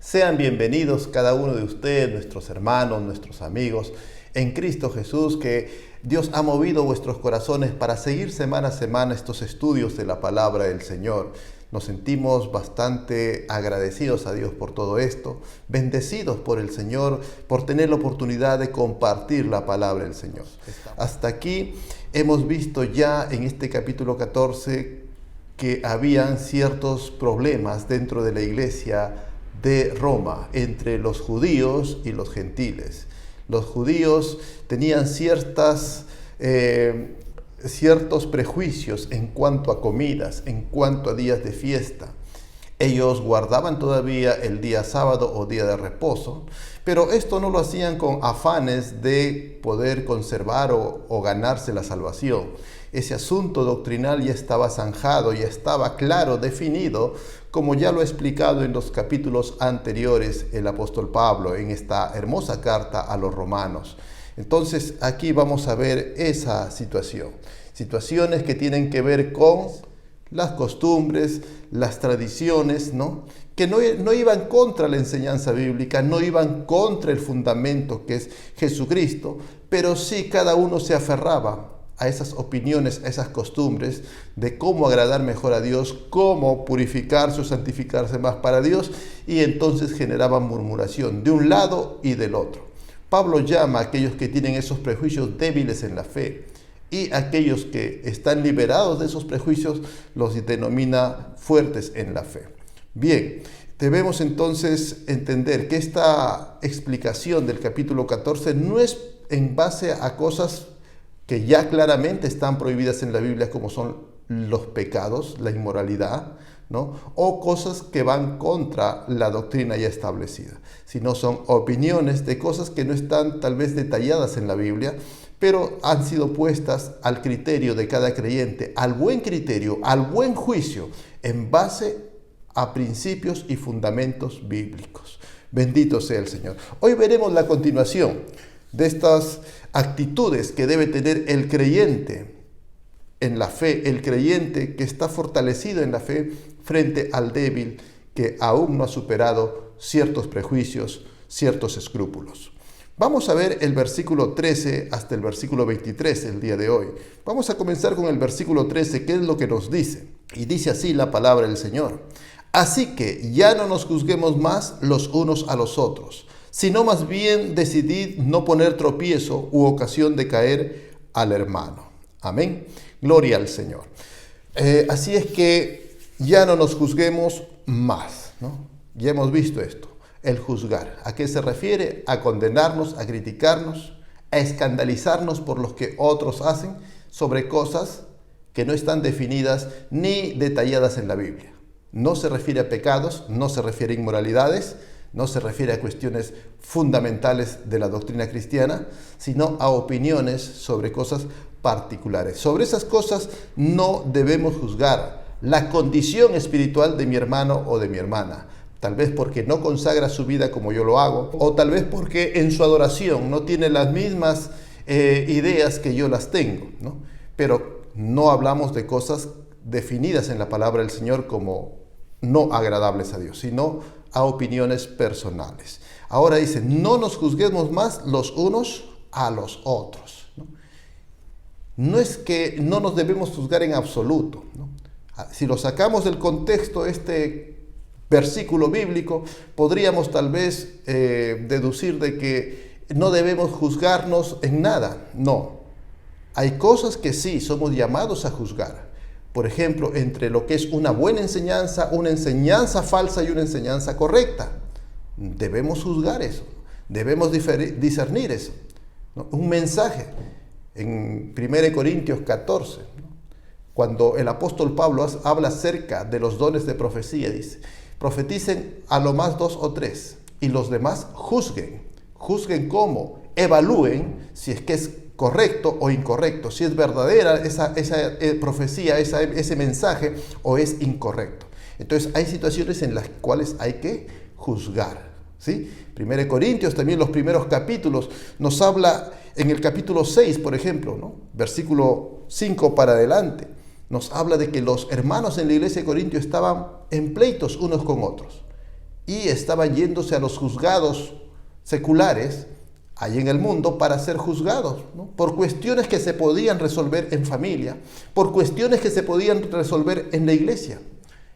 Sean bienvenidos cada uno de ustedes, nuestros hermanos, nuestros amigos, en Cristo Jesús, que Dios ha movido vuestros corazones para seguir semana a semana estos estudios de la palabra del Señor. Nos sentimos bastante agradecidos a Dios por todo esto, bendecidos por el Señor, por tener la oportunidad de compartir la palabra del Señor. Hasta aquí hemos visto ya en este capítulo 14 que habían ciertos problemas dentro de la iglesia de Roma, entre los judíos y los gentiles. Los judíos tenían ciertos prejuicios en cuanto a comidas, en cuanto a días de fiesta. Ellos guardaban todavía el día sábado o día de reposo, pero esto no lo hacían con afanes de poder conservar o ganarse la salvación. Ese asunto doctrinal ya estaba zanjado, ya estaba claro, definido, como ya lo ha explicado en los capítulos anteriores el apóstol Pablo en esta hermosa carta a los romanos. Entonces aquí vamos a ver esa situación. Situaciones que tienen que ver con las costumbres, las tradiciones, ¿no? Que no iban contra la enseñanza bíblica, no iban contra el fundamento que es Jesucristo, pero sí cada uno se aferraba a esas opiniones, a esas costumbres de cómo agradar mejor a Dios, cómo purificarse o santificarse más para Dios, y entonces generaban murmuración de un lado y del otro. Pablo llama a aquellos que tienen esos prejuicios débiles en la fe, y aquellos que están liberados de esos prejuicios los denomina fuertes en la fe. Bien, debemos entonces entender que esta explicación del capítulo 14 no es en base a cosas que ya claramente están prohibidas en la Biblia, como son los pecados, la inmoralidad, ¿no? O cosas que van contra la doctrina ya establecida, sino son opiniones de cosas que no están tal vez detalladas en la Biblia, pero han sido puestas al criterio de cada creyente, al buen criterio, al buen juicio, en base a principios y fundamentos bíblicos. Bendito sea el Señor. Hoy veremos la continuación de estas actitudes que debe tener el creyente en la fe, el creyente que está fortalecido en la fe frente al débil que aún no ha superado ciertos prejuicios, ciertos escrúpulos. Vamos a ver el versículo 13 hasta el versículo 23 el día de hoy. Vamos a comenzar con el versículo 13, que es lo que nos dice. Y dice así la palabra del Señor. Así que ya no nos juzguemos más los unos a los otros, sino más bien decidid no poner tropiezo u ocasión de caer al hermano. Amén. Gloria al Señor. Así es que ya no nos juzguemos más, ¿no? Ya hemos visto esto. El juzgar. ¿A qué se refiere? A condenarnos, a criticarnos, a escandalizarnos por lo que otros hacen sobre cosas que no están definidas ni detalladas en la Biblia. No se refiere a pecados, no se refiere a inmoralidades, no se refiere a cuestiones fundamentales de la doctrina cristiana, sino a opiniones sobre cosas particulares. Sobre esas cosas no debemos juzgar la condición espiritual de mi hermano o de mi hermana. Tal vez porque no consagra su vida como yo lo hago, o tal vez porque en su adoración no tiene las mismas ideas que yo las tengo, ¿no? Pero no hablamos de cosas definidas en la palabra del Señor como no agradables a Dios, sino a opiniones personales. Ahora dice, no nos juzguemos más los unos a los otros, ¿no? No es que no nos debemos juzgar en absoluto, ¿no? Si lo sacamos del contexto, este versículo bíblico, podríamos tal vez deducir de que no debemos juzgarnos en nada. No, hay cosas que sí somos llamados a juzgar. Por ejemplo, entre lo que es una buena enseñanza, una enseñanza falsa y una enseñanza correcta. Debemos juzgar eso, debemos discernir eso, ¿no? Un mensaje en 1 Corintios 14, ¿no? Cuando el apóstol Pablo habla acerca de los dones de profecía, dice, profeticen a lo más 2 o 3 y los demás juzguen. ¿Juzguen cómo? Evalúen si es que es correcto o incorrecto, si es verdadera esa profecía, ese mensaje, o es incorrecto. Entonces hay situaciones en las cuales hay que juzgar, ¿sí? 1 Corintios, también los primeros capítulos, nos habla en el capítulo 6, por ejemplo, ¿no? Versículo 5 para adelante, nos habla de que los hermanos en la iglesia de Corintio estaban en pleitos unos con otros. y estaban yéndose a los juzgados seculares ahí en el mundo para ser juzgados, ¿no? Por cuestiones que se podían resolver en familia, por cuestiones que se podían resolver en la iglesia.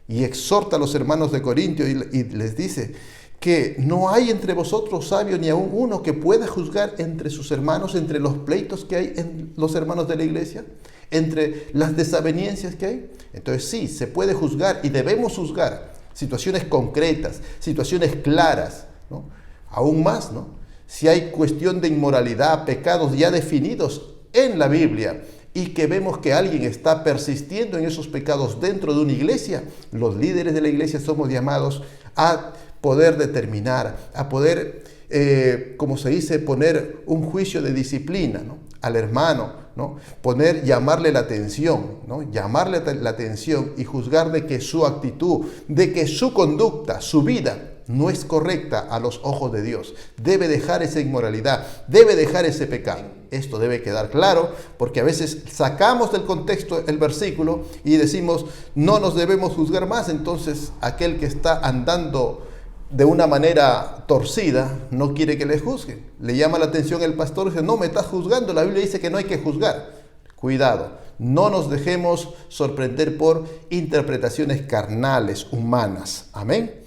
Y exhorta a los hermanos de Corintio y les dice que no hay entre vosotros sabio ni aun uno que pueda juzgar entre sus hermanos, entre los pleitos que hay en los hermanos de la iglesia, entre las desavenencias que hay. Entonces sí, se puede juzgar y debemos juzgar situaciones concretas, situaciones claras, ¿no? Aún más, ¿no? Si hay cuestión de inmoralidad, pecados ya definidos en la Biblia y que vemos que alguien está persistiendo en esos pecados dentro de una iglesia, los líderes de la iglesia somos llamados a poder determinar, a poder, como se dice, poner un juicio de disciplina, ¿no? Al hermano, ¿no? Llamarle la atención, ¿no? Llamarle la atención y juzgar de que su actitud, de que su conducta, su vida no es correcta a los ojos de Dios. Debe dejar esa inmoralidad, debe dejar ese pecado. Esto debe quedar claro, porque a veces sacamos del contexto el versículo y decimos, no nos debemos juzgar más. Entonces aquel que está andando de una manera torcida no quiere que le juzguen. Le llama la atención el pastor y dice, no me estás juzgando, la Biblia dice que no hay que juzgar. Cuidado, no nos dejemos sorprender por interpretaciones carnales, humanas. Amén.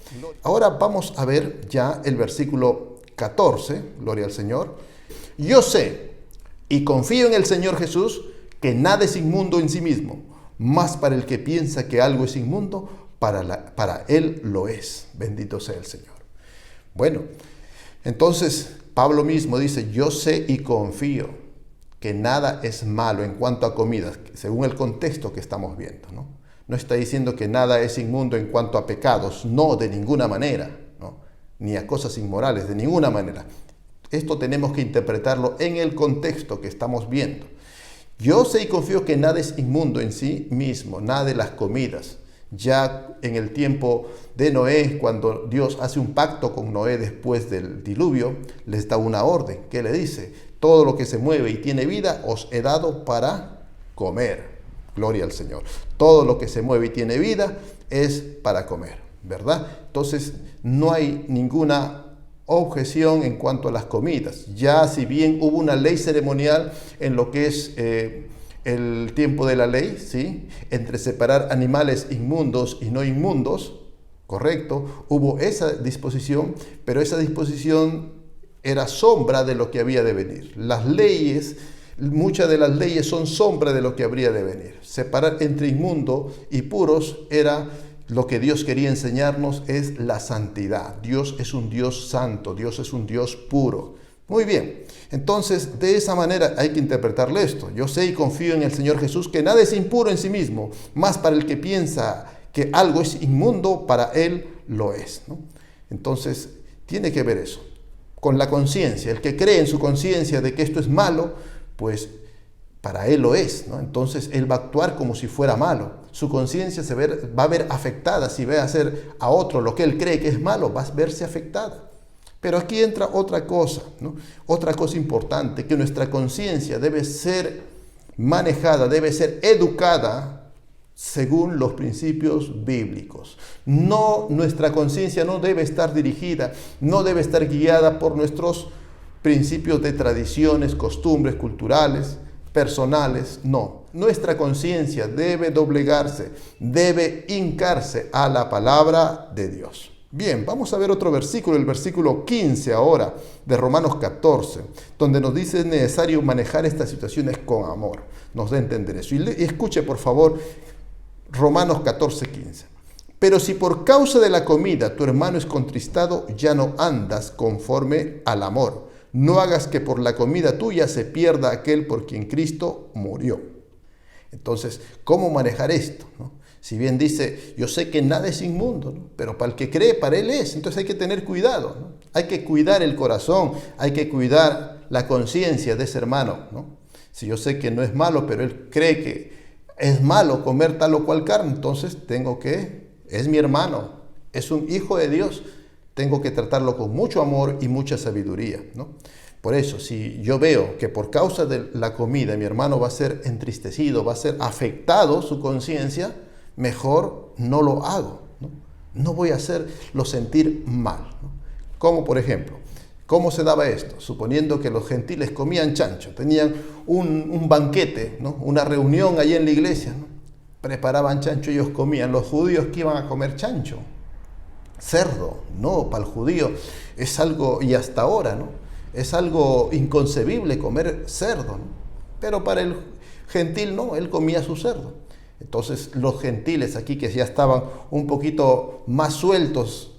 Ahora vamos a ver ya el versículo 14, gloria al Señor. Yo sé y confío en el Señor Jesús que nada es inmundo en sí mismo, mas para el que piensa que algo es inmundo, para él lo es. Bendito sea el Señor. Bueno, entonces Pablo mismo dice, yo sé y confío que nada es malo en cuanto a comidas, según el contexto que estamos viendo, ¿no? No está diciendo que nada es inmundo en cuanto a pecados, no, de ninguna manera, ¿no? Ni a cosas inmorales, de ninguna manera. Esto tenemos que interpretarlo en el contexto que estamos viendo. Yo sé y confío que nada es inmundo en sí mismo, nada de las comidas. Ya en el tiempo de Noé, cuando Dios hace un pacto con Noé después del diluvio, les da una orden. ¿Qué le dice? Todo lo que se mueve y tiene vida os he dado para comer. Gloria al Señor. Todo lo que se mueve y tiene vida es para comer, ¿verdad? Entonces no hay ninguna objeción en cuanto a las comidas. Ya si bien hubo una ley ceremonial en lo que es el tiempo de la ley, ¿sí? Entre separar animales inmundos y no inmundos, correcto, hubo esa disposición, pero esa disposición era sombra de lo que había de venir. Las leyes, muchas de las leyes son sombra de lo que habría de venir. Separar entre inmundo y puros era lo que Dios quería enseñarnos, es la santidad. Dios es un Dios santo, Dios es un Dios puro. Muy bien, entonces de esa manera hay que interpretarle esto. Yo sé y confío en el Señor Jesús que nada es impuro en sí mismo, más para el que piensa que algo es inmundo, para él lo es, ¿no? Entonces tiene que ver eso con la conciencia. El que cree en su conciencia de que esto es malo, pues para él lo es, ¿no? Entonces él va a actuar como si fuera malo. Su conciencia va a ver afectada. Si ve hacer a otro lo que él cree que es malo, va a verse afectada. Pero aquí entra otra cosa, ¿no? Otra cosa importante, que nuestra conciencia debe ser manejada, debe ser educada según los principios bíblicos. No, nuestra conciencia no debe estar dirigida, no debe estar guiada por nuestros principios de tradiciones, costumbres culturales, personales, no. Nuestra conciencia debe doblegarse, debe hincarse a la palabra de Dios. Bien, vamos a ver otro versículo, el versículo 15 ahora de Romanos 14, donde nos dice es necesario manejar estas situaciones con amor. Nos da a entender eso. Y escuche por favor Romanos 14, 15. Pero si por causa de la comida tu hermano es contristado, ya no andas conforme al amor. No hagas que por la comida tuya se pierda aquel por quien Cristo murió. Entonces, ¿cómo manejar esto, no? Si bien dice, yo sé que nada es inmundo, ¿no? Pero para el que cree, para él es. Entonces hay que tener cuidado, ¿no? Hay que cuidar el corazón, hay que cuidar la conciencia de ese hermano, ¿no? Si yo sé que no es malo, pero él cree que es malo comer tal o cual carne, entonces es mi hermano, es un hijo de Dios, tengo que tratarlo con mucho amor y mucha sabiduría, ¿no? Por eso, si yo veo que por causa de la comida mi hermano va a ser entristecido, va a ser afectado su conciencia, mejor no lo hago, ¿no? no voy a hacerlos sentir mal, ¿no? Como por ejemplo, ¿cómo se daba esto? Suponiendo que los gentiles comían chancho, tenían un banquete, ¿no? Una reunión allí en la iglesia, ¿no? Preparaban chancho, ellos comían. Los judíos, ¿qué iban a comer chancho? Cerdo. No, para el judío es algo, y hasta ahora, ¿no? Es algo inconcebible comer cerdo, ¿no? Pero para el gentil no, él comía su cerdo. Entonces los gentiles aquí, que ya estaban un poquito más sueltos,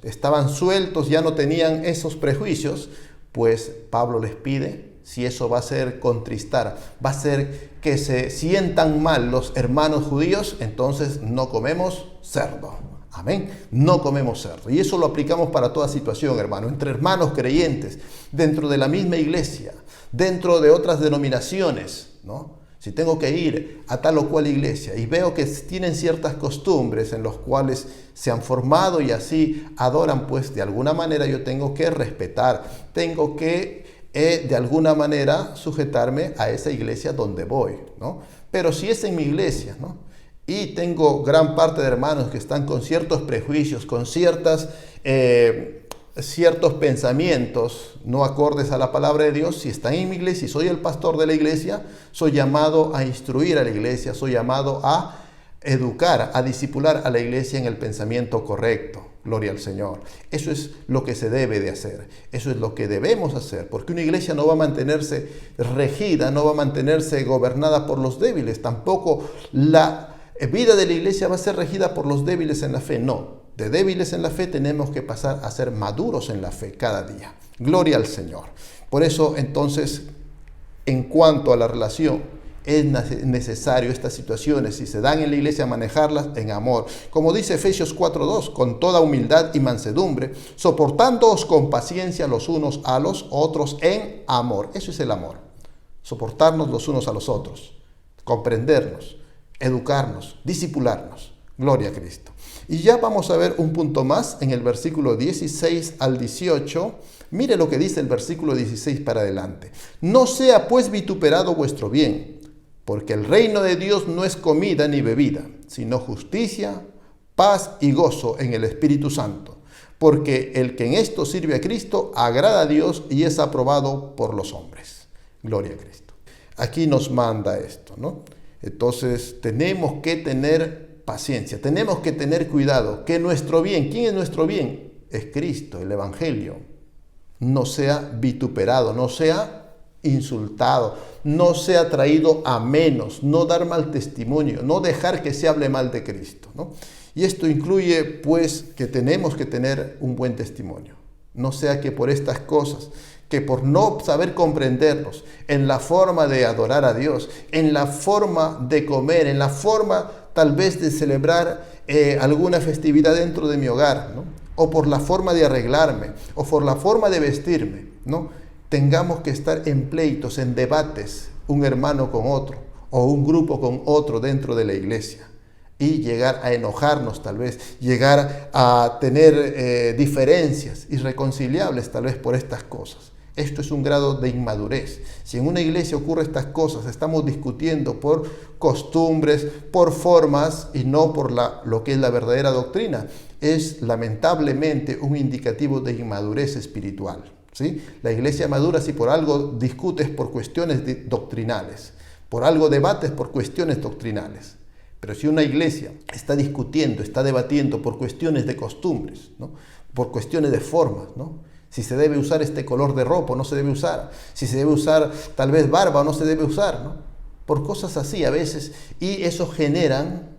ya no tenían esos prejuicios, pues Pablo les pide, si eso va a ser contristar, va a ser que se sientan mal los hermanos judíos, entonces no comemos cerdo. Amén. No comemos cerdo. Y eso lo aplicamos para toda situación, hermano. Entre hermanos creyentes, dentro de la misma iglesia, dentro de otras denominaciones, ¿no? Si tengo que ir a tal o cual iglesia y veo que tienen ciertas costumbres en las cuales se han formado y así adoran, pues de alguna manera yo tengo que respetar, tengo que de alguna manera sujetarme a esa iglesia donde voy, ¿no? Pero si es en mi iglesia, ¿no? Y tengo gran parte de hermanos que están con ciertos prejuicios, con ciertos pensamientos no acordes a la palabra de Dios, si están en mi iglesia y soy el pastor de la iglesia, soy llamado a instruir a la iglesia, soy llamado a educar, a discipular a la iglesia en el pensamiento correcto. Gloria al Señor. Eso es lo que se debe de hacer. Eso es lo que debemos hacer, porque una iglesia no va a mantenerse regida, no va a mantenerse gobernada por los débiles. Tampoco la vida de la iglesia va a ser regida por los débiles en la fe. No, de débiles en la fe tenemos que pasar a ser maduros en la fe cada día. Gloria al Señor. Por eso, entonces, en cuanto a la relación, es necesario estas situaciones, si se dan en la iglesia, manejarlas en amor. Como dice Efesios 4:2, con toda humildad y mansedumbre, soportándoos con paciencia los unos a los otros en amor. Eso es el amor. Soportarnos los unos a los otros, comprendernos, educarnos, discipularnos. Gloria a Cristo. Y ya vamos a ver un punto más en el versículo 16 al 18. Mire lo que dice el versículo 16 para adelante. No sea pues vituperado vuestro bien, porque el reino de Dios no es comida ni bebida, sino justicia, paz y gozo en el Espíritu Santo. Porque el que en esto sirve a Cristo agrada a Dios y es aprobado por los hombres. Gloria a Cristo. Aquí nos manda esto, ¿no? Entonces tenemos que tener paciencia, tenemos que tener cuidado, que nuestro bien, ¿quién es nuestro bien? Es Cristo, el Evangelio. No sea vituperado, no sea insultado, no sea traído a menos, no dar mal testimonio, no dejar que se hable mal de Cristo, ¿no? Y esto incluye, pues, que tenemos que tener un buen testimonio. No sea que por estas cosas, que por no saber comprendernos en la forma de adorar a Dios, en la forma de comer, en la forma tal vez de celebrar alguna festividad dentro de mi hogar, ¿no? O por la forma de arreglarme, o por la forma de vestirme, ¿no? Tengamos que estar en pleitos, en debates, un hermano con otro, o un grupo con otro dentro de la iglesia, y llegar a enojarnos tal vez, llegar a tener diferencias irreconciliables tal vez por estas cosas. Esto es un grado de inmadurez. Si en una iglesia ocurre estas cosas, estamos discutiendo por costumbres, por formas y no por lo que es la verdadera doctrina. Es lamentablemente un indicativo de inmadurez espiritual, ¿sí? La iglesia madura si por algo discutes por cuestiones doctrinales, por algo debates por cuestiones doctrinales. Pero si una iglesia está discutiendo, está debatiendo por cuestiones de costumbres, ¿no? Por cuestiones de formas, ¿no? Si se debe usar este color de ropa o no se debe usar, si se debe usar tal vez barba o no se debe usar, ¿no? Por cosas así a veces, y eso generan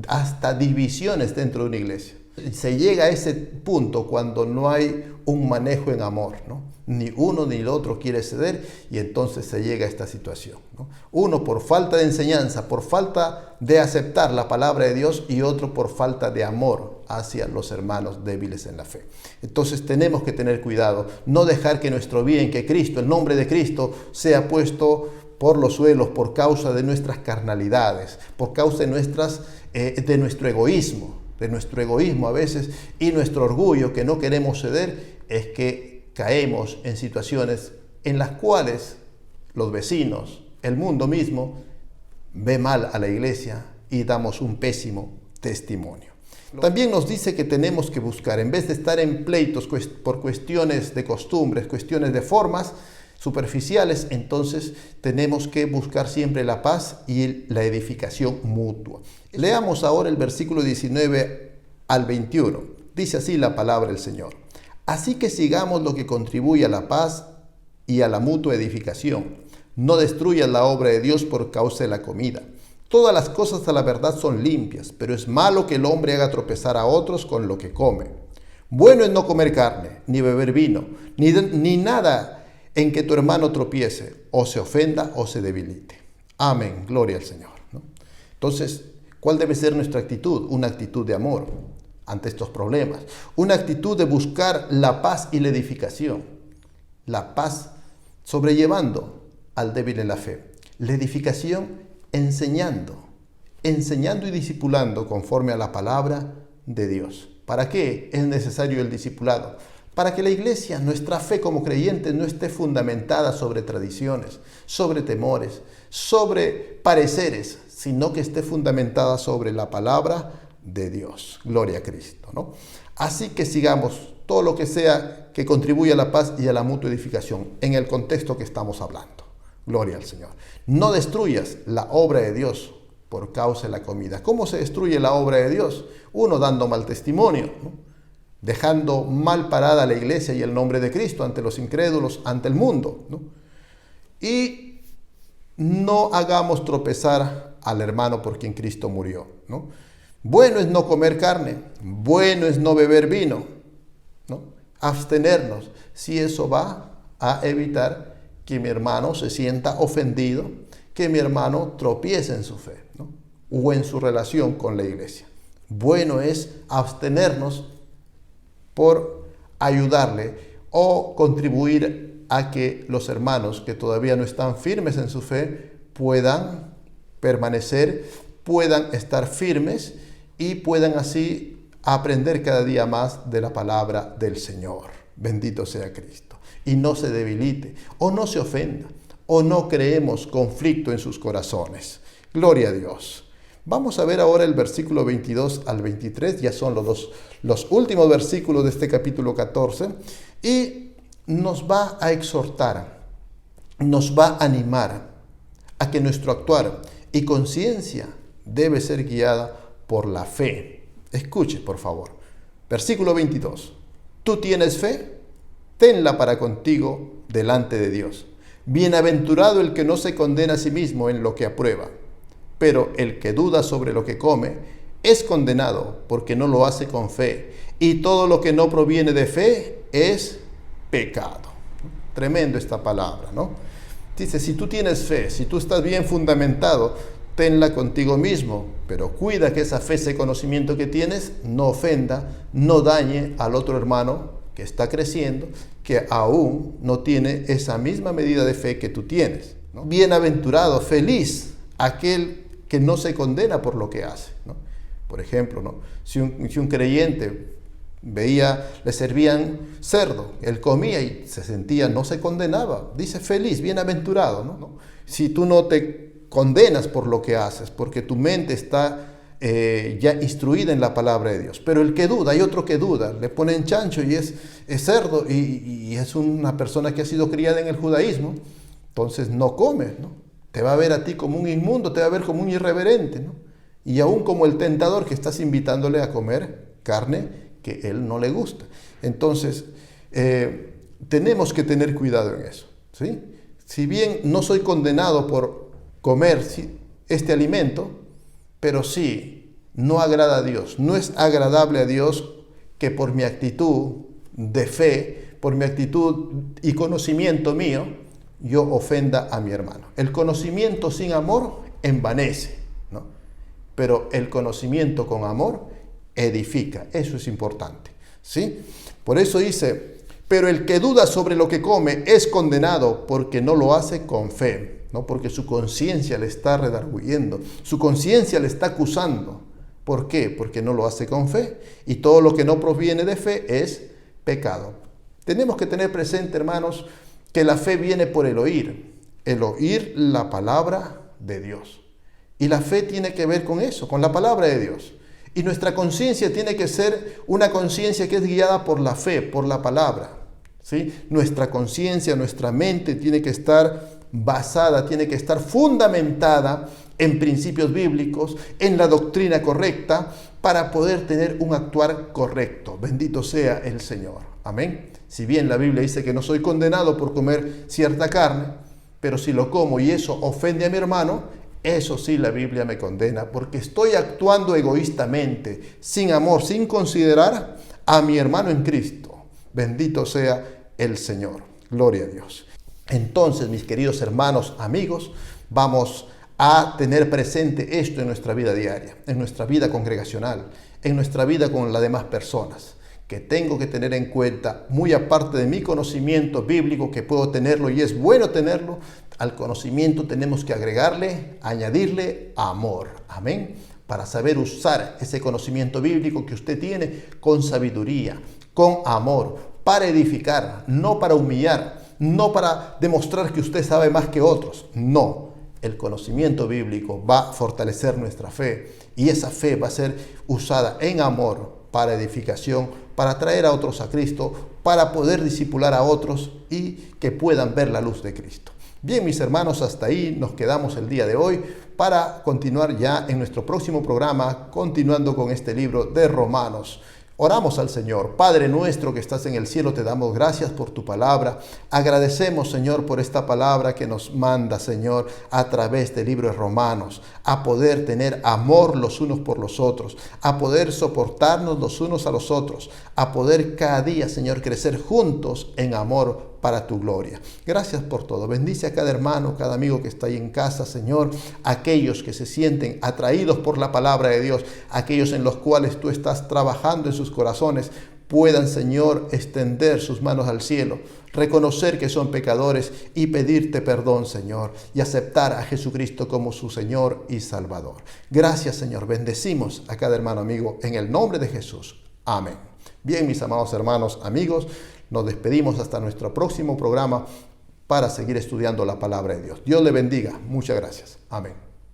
hasta divisiones dentro de una iglesia. Se llega a ese punto cuando no hay un manejo en amor, ¿no? Ni uno ni el otro quiere ceder y entonces se llega a esta situación, ¿no? Uno por falta de enseñanza, por falta de aceptar la palabra de Dios y otro por falta de amor hacia los hermanos débiles en la fe. Entonces tenemos que tener cuidado, no dejar que nuestro bien, que Cristo, el nombre de Cristo, sea puesto por los suelos por causa de nuestras carnalidades, por causa de nuestro egoísmo a veces y nuestro orgullo que no queremos ceder, es que caemos en situaciones en las cuales los vecinos, el mundo mismo, ve mal a la iglesia y damos un pésimo testimonio. También nos dice que tenemos que buscar, en vez de estar en pleitos por cuestiones de costumbres, cuestiones de formas superficiales, entonces tenemos que buscar siempre la paz y la edificación mutua. Leamos ahora el versículo 19 al 21. Dice así la palabra del Señor. Así que sigamos lo que contribuye a la paz y a la mutua edificación. No destruyas la obra de Dios por causa de la comida. Todas las cosas a la verdad son limpias, pero es malo que el hombre haga tropezar a otros con lo que come. Bueno es no comer carne, ni beber vino, ni nada en que tu hermano tropiece, o se ofenda, o se debilite. Amén, gloria al Señor, ¿no? Entonces, ¿cuál debe ser nuestra actitud? Una actitud de amor ante estos problemas. Una actitud de buscar la paz y la edificación. La paz sobrellevando al débil en la fe. La edificación enseñando y discipulando conforme a la palabra de Dios. ¿Para qué es necesario el discipulado? Para que la iglesia, nuestra fe como creyentes, no esté fundamentada sobre tradiciones, sobre temores, sobre pareceres, sino que esté fundamentada sobre la palabra de Dios. Gloria a Cristo, ¿no? Así que sigamos todo lo que sea que contribuya a la paz y a la mutua edificación en el contexto que estamos hablando. Gloria al Señor. No destruyas la obra de Dios por causa de la comida. ¿Cómo se destruye la obra de Dios? Uno, dando mal testimonio, ¿no? Dejando mal parada la iglesia y el nombre de Cristo ante los incrédulos, ante el mundo, ¿no? Y no hagamos tropezar al hermano por quien Cristo murió, ¿no? Bueno es no comer carne, bueno es no beber vino, ¿no? Abstenernos, si eso va a evitar que mi hermano se sienta ofendido, que mi hermano tropiece en su fe, ¿no? O en su relación con la iglesia. Bueno es abstenernos por ayudarle o contribuir a que los hermanos que todavía no están firmes en su fe puedan permanecer, puedan estar firmes y puedan así aprender cada día más de la palabra del Señor. Bendito sea Cristo. Y no se debilite o no se ofenda o no creemos conflicto en sus corazones. Gloria a Dios. Vamos a ver ahora el versículo 22 al 23, ya son los últimos versículos de este capítulo 14, y nos va a exhortar, nos va a animar a que nuestro actuar y conciencia debe ser guiada por la fe. Escuche, por favor. Versículo 22. ¿Tú tienes fe? Tenla para contigo delante de Dios. Bienaventurado el que no se condena a sí mismo en lo que aprueba. Pero el que duda sobre lo que come es condenado porque no lo hace con fe. Y todo lo que no proviene de fe es pecado. Tremendo esta palabra, ¿no? Dice, si tú tienes fe, si tú estás bien fundamentado, tenla contigo mismo. Pero cuida que esa fe, ese conocimiento que tienes, no ofenda, no dañe al otro hermano que está creciendo, que aún no tiene esa misma medida de fe que tú tienes, ¿no? Bienaventurado, feliz aquel que no se condena por lo que hace, ¿no? Por ejemplo, ¿no? Si un creyente le servían cerdo, él comía y se sentía, no se condenaba, dice feliz, bienaventurado, ¿no? Si tú no te condenas por lo que haces, porque tu mente está ya instruida en la palabra de Dios. Pero el que duda, hay otro que duda, le ponen chancho y es cerdo y es una persona que ha sido criada en el judaísmo, entonces no come, ¿no? Te va a ver a ti como un inmundo, te va a ver como un irreverente, ¿no? Y aún como el tentador que estás invitándole a comer carne que él no le gusta. Entonces, tenemos que tener cuidado en eso, ¿sí? Si bien no soy condenado por comer este alimento, pero sí, no agrada a Dios. No es agradable a Dios que por mi actitud de fe, por mi actitud y conocimiento mío, yo ofenda a mi hermano. El conocimiento sin amor envanece, ¿no? Pero el conocimiento con amor edifica. Eso es importante, ¿sí? Por eso dice, pero el que duda sobre lo que come es condenado porque no lo hace con fe, ¿no? Porque su conciencia le está redarguyendo, su conciencia le está acusando. ¿Por qué? Porque no lo hace con fe, y todo lo que no proviene de fe es pecado. Tenemos que tener presente, hermanos, que la fe viene por el oír la palabra de Dios. Y la fe tiene que ver con eso, con la palabra de Dios. Y nuestra conciencia tiene que ser una conciencia que es guiada por la fe, por la palabra, ¿sí? Nuestra conciencia, nuestra mente tiene que estar basada, tiene que estar fundamentada en principios bíblicos, en la doctrina correcta, para poder tener un actuar correcto. Bendito sea el Señor. Amén. Si bien la Biblia dice que no soy condenado por comer cierta carne, pero si lo como y eso ofende a mi hermano, eso sí la Biblia me condena, porque estoy actuando egoístamente, sin amor, sin considerar a mi hermano en Cristo. Bendito sea el Señor. Gloria a Dios. Entonces, mis queridos hermanos, amigos, vamos a tener presente esto en nuestra vida diaria, en nuestra vida congregacional, en nuestra vida con las demás personas, que tengo que tener en cuenta, muy aparte de mi conocimiento bíblico, que puedo tenerlo y es bueno tenerlo, al conocimiento tenemos que agregarle, añadirle amor. Amén. Para saber usar ese conocimiento bíblico que usted tiene con sabiduría, con amor, para edificar, no para humillar, no para demostrar que usted sabe más que otros. No, el conocimiento bíblico va a fortalecer nuestra fe y esa fe va a ser usada en amor para edificación, para traer a otros a Cristo, para poder discipular a otros y que puedan ver la luz de Cristo. Bien, mis hermanos, hasta ahí nos quedamos el día de hoy para continuar ya en nuestro próximo programa, continuando con este libro de Romanos. Oramos al Señor. Padre nuestro que estás en el cielo, te damos gracias por tu palabra. Agradecemos, Señor, por esta palabra que nos manda, Señor, a través del libro de Romanos, a poder tener amor los unos por los otros, a poder soportarnos los unos a los otros, a poder cada día, Señor, crecer juntos en amor para tu gloria. Gracias por todo. Bendice a cada hermano, cada amigo que está ahí en casa, Señor, aquellos que se sienten atraídos por la palabra de Dios, aquellos en los cuales tú estás trabajando en sus corazones, puedan, Señor, extender sus manos al cielo, reconocer que son pecadores y pedirte perdón, Señor, y aceptar a Jesucristo como su Señor y Salvador. Gracias, Señor. Bendecimos a cada hermano amigo en el nombre de Jesús. Amén. Bien, mis amados hermanos, amigos, nos despedimos hasta nuestro próximo programa para seguir estudiando la palabra de Dios. Dios le bendiga. Muchas gracias. Amén.